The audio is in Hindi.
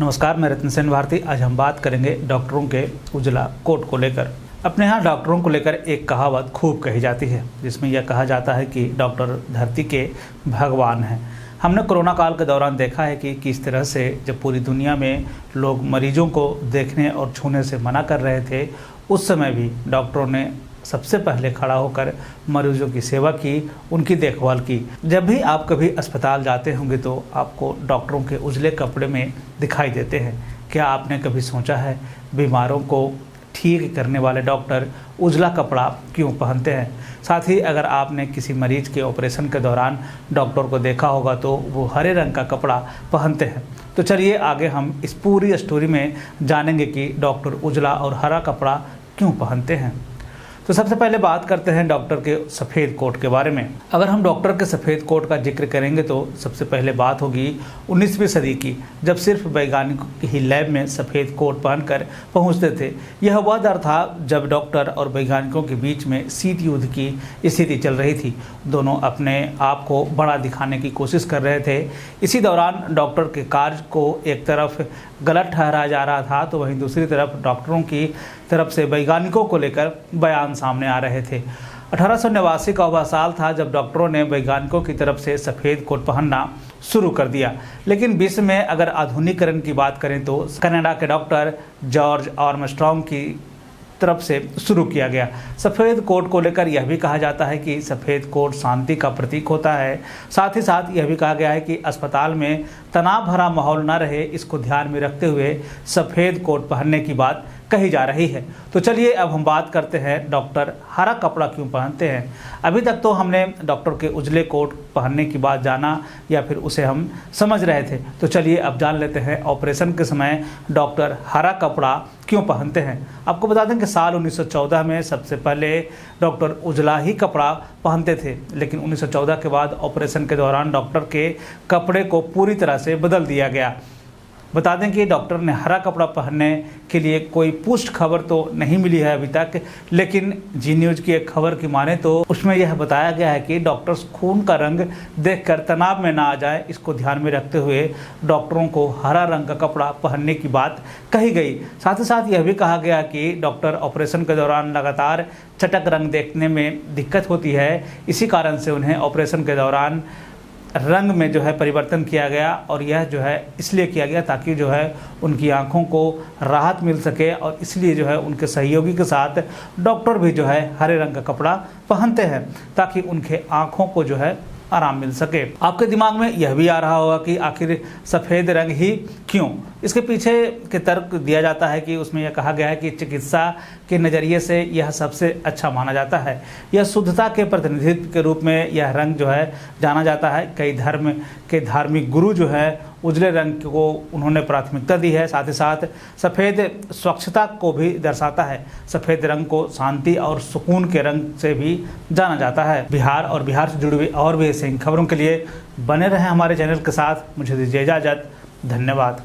नमस्कार, मैं रत्न सेन भारती। आज हम बात करेंगे डॉक्टरों के उजला कोट को लेकर। अपने यहाँ डॉक्टरों को लेकर एक कहावत खूब कही जाती है, जिसमें यह कहा जाता है कि डॉक्टर धरती के भगवान हैं। हमने कोरोना काल के दौरान देखा है कि किस तरह से जब पूरी दुनिया में लोग मरीजों को देखने और छूने से मना कर रहे थे, उस समय भी डॉक्टरों ने सबसे पहले खड़ा होकर मरीजों की सेवा की, उनकी देखभाल की। जब भी आप कभी अस्पताल जाते होंगे तो आपको डॉक्टरों के उजले कपड़े में दिखाई देते हैं। क्या आपने कभी सोचा है बीमारों को ठीक करने वाले डॉक्टर उजला कपड़ा क्यों पहनते हैं? साथ ही अगर आपने किसी मरीज के ऑपरेशन के दौरान डॉक्टर को देखा होगा तो वो हरे रंग का कपड़ा पहनते हैं। तो चलिए आगे हम इस पूरी स्टोरी में जानेंगे कि डॉक्टर उजला और हरा कपड़ा क्यों पहनते हैं। तो सबसे पहले बात करते हैं डॉक्टर के सफ़ेद कोट के बारे में। अगर हम डॉक्टर के सफ़ेद कोट का जिक्र करेंगे तो सबसे पहले बात होगी 19वीं सदी की, जब सिर्फ वैज्ञानिक ही लैब में सफ़ेद कोट पहनकर पहुंचते थे। यह वह दौर था जब डॉक्टर और वैज्ञानिकों के बीच में शीत युद्ध की स्थिति चल रही थी। दोनों अपने आप को बड़ा दिखाने की कोशिश कर रहे थे। इसी दौरान डॉक्टर के कार्य को एक तरफ गलत ठहराया जा रहा था, तो वहीं दूसरी तरफ डॉक्टरों की तरफ से वैज्ञानिकों को लेकर बयान सामने आ रहे थे। 1889 का वह साल था जब डॉक्टरों ने वैज्ञानिकों की तरफ से सफ़ेद कोट पहनना शुरू कर दिया। लेकिन विश्व में अगर आधुनिकीकरण की बात करें तो कनाडा के डॉक्टर जॉर्ज आर्मस्ट्रांग की तरफ से शुरू किया गया। सफ़ेद कोट को लेकर यह भी कहा जाता है कि सफ़ेद कोट शांति का प्रतीक होता है। साथ ही साथ यह भी कहा गया है कि अस्पताल में तनाव भरा माहौल न रहे, इसको ध्यान में रखते हुए सफ़ेद कोट पहनने की बात कही जा रही है। तो चलिए अब हम बात करते हैं डॉक्टर हरा कपड़ा क्यों पहनते हैं। अभी तक तो हमने डॉक्टर के उजले कोट पहनने की बात जाना या फिर उसे हम समझ रहे थे। तो चलिए अब जान लेते हैं ऑपरेशन के समय डॉक्टर हरा कपड़ा क्यों पहनते हैं। आपको बता दें कि साल 1914 में सबसे पहले डॉक्टर उजला ही कपड़ा पहनते थे, लेकिन 1914 के बाद ऑपरेशन के दौरान डॉक्टर के कपड़े को पूरी तरह से बदल दिया गया। बता दें कि डॉक्टर ने हरा कपड़ा पहनने के लिए कोई पुष्ट खबर तो नहीं मिली है अभी तक, लेकिन जी न्यूज़ की एक खबर की माने तो उसमें यह बताया गया है कि डॉक्टर्स खून का रंग देखकर तनाव में ना आ जाए, इसको ध्यान में रखते हुए डॉक्टरों को हरा रंग का कपड़ा पहनने की बात कही गई। साथ ही साथ यह भी कहा गया कि डॉक्टर ऑपरेशन के दौरान लगातार चटक रंग देखने में दिक्कत होती है, इसी कारण से उन्हें ऑपरेशन के दौरान रंग में जो है परिवर्तन किया गया। और यह जो है इसलिए किया गया ताकि जो है उनकी आंखों को राहत मिल सके, और इसलिए जो है उनके सहयोगी के साथ डॉक्टर भी जो है हरे रंग का कपड़ा पहनते हैं ताकि उनके आंखों को जो है आराम मिल सके। आपके दिमाग में यह भी आ रहा होगा कि आखिर सफ़ेद रंग ही क्यों। इसके पीछे के तर्क दिया जाता है कि उसमें यह कहा गया है कि चिकित्सा के नज़रिए से यह सबसे अच्छा माना जाता है। यह शुद्धता के प्रतिनिधित्व के रूप में यह रंग जो है जाना जाता है। कई धर्म के धार्मिक गुरु जो है उजले रंग को उन्होंने प्राथमिकता दी है। साथ ही साथ सफ़ेद स्वच्छता को भी दर्शाता है। सफ़ेद रंग को शांति और सुकून के रंग से भी जाना जाता है। बिहार और बिहार से जुड़ी हुई और भी ऐसी खबरों के लिए बने रहें हमारे चैनल के साथ। मुझे दीजिए इजाज़त। धन्यवाद।